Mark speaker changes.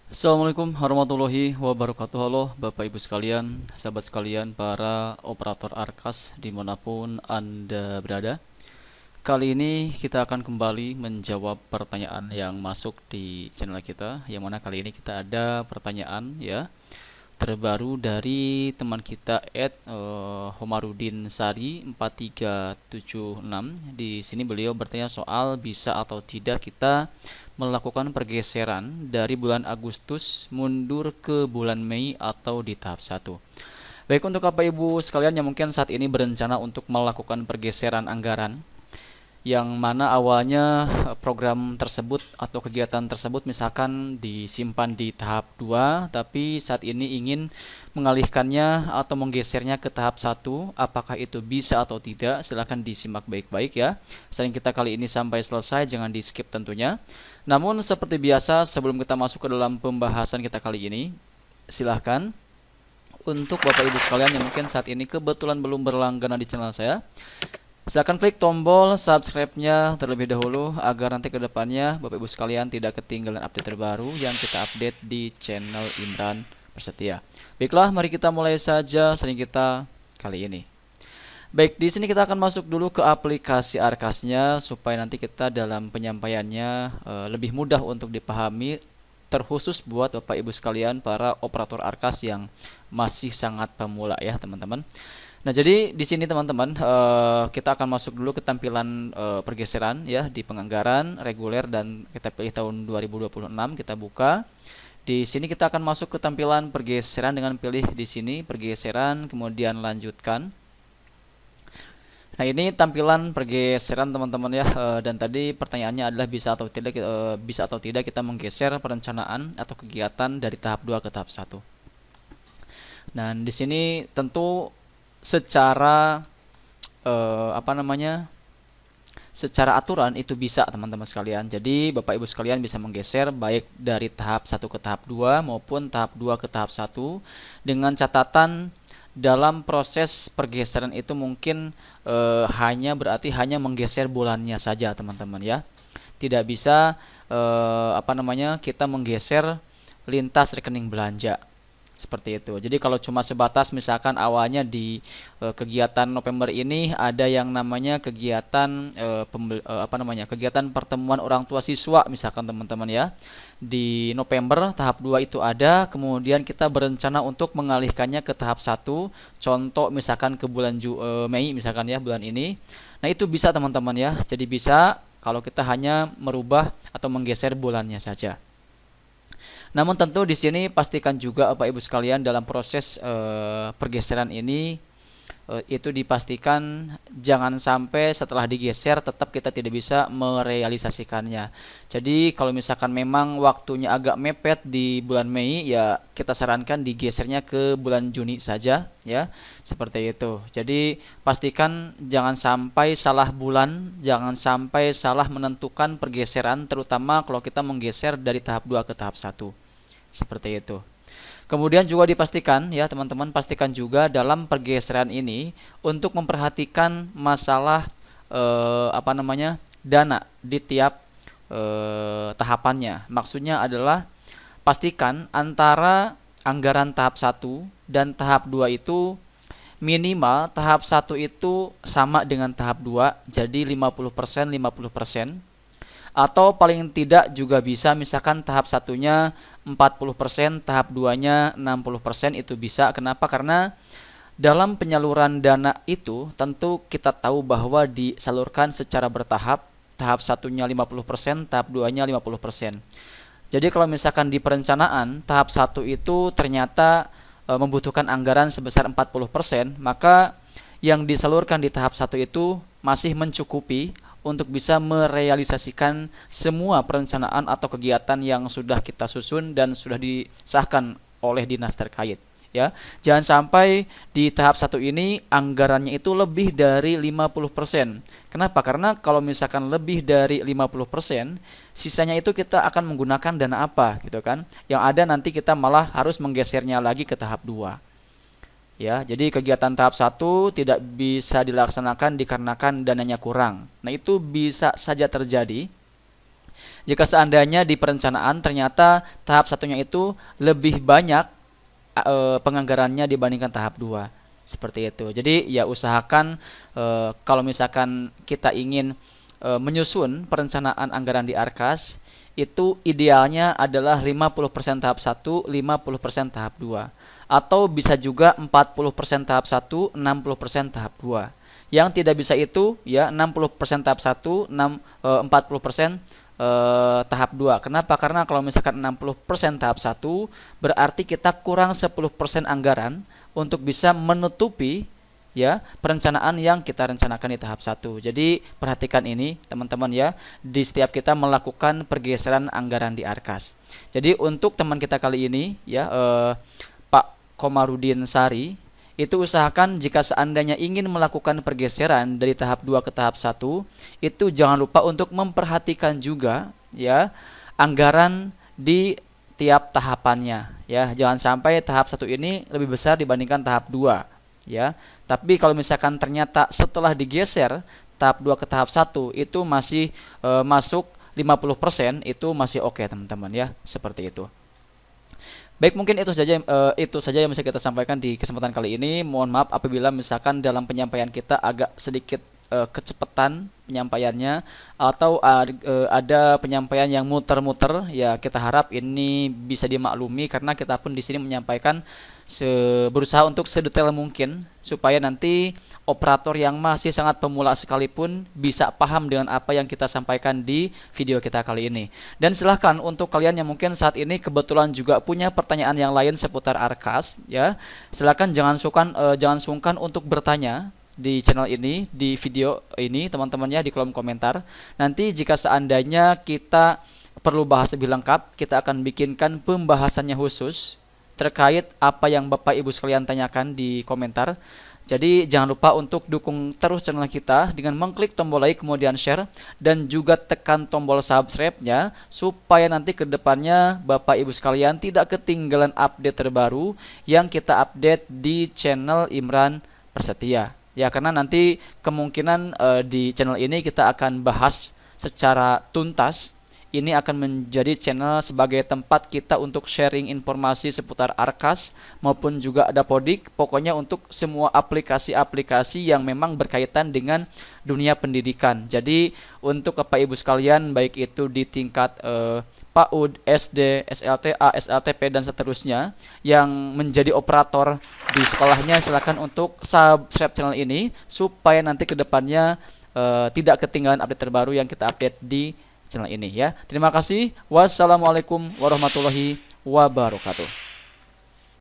Speaker 1: Assalamualaikum warahmatullahi wabarakatuh. Halo Bapak Ibu sekalian, sahabat sekalian, para operator Arkas dimanapun Anda berada. Kali ini kita akan kembali menjawab pertanyaan yang masuk di channel kita, yang mana kali ini kita ada pertanyaan ya terbaru dari teman kita Homarudin Sari 4376. Di sini beliau bertanya soal bisa atau tidak kita melakukan pergeseran dari bulan Agustus mundur ke bulan Mei atau di tahap 1. Baik, untuk Bapak Ibu sekalian yang mungkin saat ini berencana untuk melakukan pergeseran anggaran, yang mana awalnya program tersebut atau kegiatan tersebut misalkan disimpan di tahap 2, tapi saat ini ingin mengalihkannya atau menggesernya ke tahap 1. Apakah itu bisa atau tidak? Silahkan disimak baik-baik ya. Selain kita kali ini sampai selesai, jangan di skip tentunya. Namun seperti biasa, sebelum kita masuk ke dalam pembahasan kita kali ini, silahkan untuk Bapak Ibu sekalian yang mungkin saat ini kebetulan belum berlangganan di channel saya, silahkan klik tombol subscribe-nya terlebih dahulu agar nanti ke depannya Bapak Ibu sekalian tidak ketinggalan update terbaru yang kita update di channel Imran Prasetya. Baiklah, mari kita mulai saja sering kita kali ini. Baik, di sini kita akan masuk dulu ke aplikasi Arkasnya supaya nanti kita dalam penyampaiannya lebih mudah untuk dipahami, terkhusus buat Bapak Ibu sekalian para operator Arkas yang masih sangat pemula ya, teman-teman. Nah, jadi di sini teman-teman kita akan masuk dulu ke tampilan pergeseran ya di penganggaran reguler, dan kita pilih tahun 2026, kita buka. Di sini kita akan masuk ke tampilan pergeseran dengan pilih di sini pergeseran, kemudian lanjutkan. Nah, ini tampilan pergeseran teman-teman ya, dan tadi pertanyaannya adalah bisa atau tidak kita menggeser perencanaan atau kegiatan dari tahap 2 ke tahap 1. Nah, di sini tentu secara secara aturan itu bisa teman-teman sekalian. Jadi Bapak Ibu sekalian bisa menggeser baik dari tahap 1 ke tahap 2 maupun tahap 2 ke tahap 1, dengan catatan dalam proses pergeseran itu mungkin hanya menggeser bulannya saja teman-teman ya. Tidak bisa kita menggeser lintas rekening belanja seperti itu. Jadi kalau cuma sebatas misalkan awalnya di kegiatan November ini ada yang namanya kegiatan kegiatan pertemuan orang tua siswa misalkan teman-teman ya. Di November tahap 2 itu ada, kemudian kita berencana untuk mengalihkannya ke tahap 1. Contoh misalkan ke bulan Mei misalkan ya, bulan ini. Nah, itu bisa teman-teman ya. Jadi bisa kalau kita hanya merubah atau menggeser bulannya saja. Namun tentu di sini pastikan juga Bapak Ibu sekalian dalam proses pergeseran ini itu dipastikan jangan sampai setelah digeser tetap kita tidak bisa merealisasikannya. Jadi kalau misalkan memang waktunya agak mepet di bulan Mei, ya kita sarankan digesernya ke bulan Juni saja ya, seperti itu. Jadi pastikan jangan sampai salah bulan, jangan sampai salah menentukan pergeseran, terutama kalau kita menggeser dari tahap 2 ke tahap 1. Seperti itu. Kemudian juga dipastikan ya teman-teman, pastikan juga dalam pergeseran ini untuk memperhatikan masalah dana di tiap tahapannya. Maksudnya adalah pastikan antara anggaran tahap 1 dan tahap 2 itu minimal tahap 1 itu sama dengan tahap 2, jadi 50% 50%. Atau paling tidak juga bisa misalkan tahap satunya 40%, tahap 2-nya 60%, itu bisa. Kenapa? Karena dalam penyaluran dana itu tentu kita tahu bahwa disalurkan secara bertahap. Tahap satunya 50%, tahap 2-nya 50%. Jadi kalau misalkan di perencanaan tahap 1 itu ternyata membutuhkan anggaran sebesar 40%, maka yang disalurkan di tahap 1 itu masih mencukupi untuk bisa merealisasikan semua perencanaan atau kegiatan yang sudah kita susun dan sudah disahkan oleh dinas terkait ya. Jangan sampai di tahap 1 ini anggarannya itu lebih dari 50%. Kenapa? Karena kalau misalkan lebih dari 50%, sisanya itu kita akan menggunakan dana apa gitu kan. Yang ada nanti kita malah harus menggesernya lagi ke tahap 2. Ya, jadi kegiatan tahap 1 tidak bisa dilaksanakan dikarenakan dananya kurang. Nah, itu bisa saja terjadi Jika seandainya di perencanaan ternyata tahap satunya itu lebih banyak penganggarannya dibandingkan tahap 2. Seperti itu. Jadi ya usahakan kalau misalkan kita ingin menyusun perencanaan anggaran di Arkas, itu idealnya adalah 50% tahap 1, 50% tahap 2. Atau bisa juga 40% tahap 1, 60% tahap 2. Yang tidak bisa itu ya 60% tahap 1, 40% tahap 2. Kenapa? Karena kalau misalkan 60% tahap 1, berarti kita kurang 10% anggaran untuk bisa menutupi ya perencanaan yang kita rencanakan di tahap 1. Jadi perhatikan ini teman-teman ya, di setiap kita melakukan pergeseran anggaran di Arkas. Jadi untuk teman kita kali ini ya Pak Komarudin Sari, itu usahakan jika seandainya ingin melakukan pergeseran dari tahap 2 ke tahap 1, itu jangan lupa untuk memperhatikan juga ya anggaran di tiap tahapannya ya. Jangan sampai tahap 1 ini lebih besar dibandingkan tahap 2 ya. Tapi kalau misalkan ternyata setelah digeser tahap 2 ke tahap 1 itu masih masuk 50%, itu masih oke teman-teman ya, seperti itu. Baik, mungkin itu saja yang bisa kita sampaikan di kesempatan kali ini. Mohon maaf apabila misalkan dalam penyampaian kita agak sedikit kecepatan penyampaiannya, atau ada penyampaian yang muter-muter, ya kita harap ini bisa dimaklumi karena kita pun di sini menyampaikan berusaha untuk sedetail mungkin supaya nanti operator yang masih sangat pemula sekalipun bisa paham dengan apa yang kita sampaikan di video kita kali ini. Dan silahkan untuk kalian yang mungkin saat ini kebetulan juga punya pertanyaan yang lain seputar Arkas ya, silahkan jangan sungkan untuk bertanya di channel ini, di video ini teman-temannya, di kolom komentar. Nanti jika seandainya kita perlu bahas lebih lengkap, kita akan bikinkan pembahasannya khusus terkait apa yang Bapak Ibu sekalian tanyakan di komentar. Jadi jangan lupa untuk dukung terus channel kita dengan mengklik tombol like, kemudian share, dan juga tekan tombol subscribe-nya supaya nanti ke depannya Bapak Ibu sekalian tidak ketinggalan update terbaru yang kita update di channel Imran Prasetya. Ya, karena nanti kemungkinan di channel ini kita akan bahas secara tuntas. Ini akan menjadi channel sebagai tempat kita untuk sharing informasi seputar Arkas maupun juga Dapodik. Pokoknya untuk semua aplikasi-aplikasi yang memang berkaitan dengan dunia pendidikan. Jadi untuk Bapak Ibu sekalian, baik itu di tingkat PAUD, SD, SLTA, SLTP, dan seterusnya yang menjadi operator di sekolahnya, silakan untuk subscribe channel ini supaya nanti ke depannya tidak ketinggalan update terbaru yang kita update di channel ini ya. Terima kasih. Wassalamualaikum warahmatullahi wabarakatuh.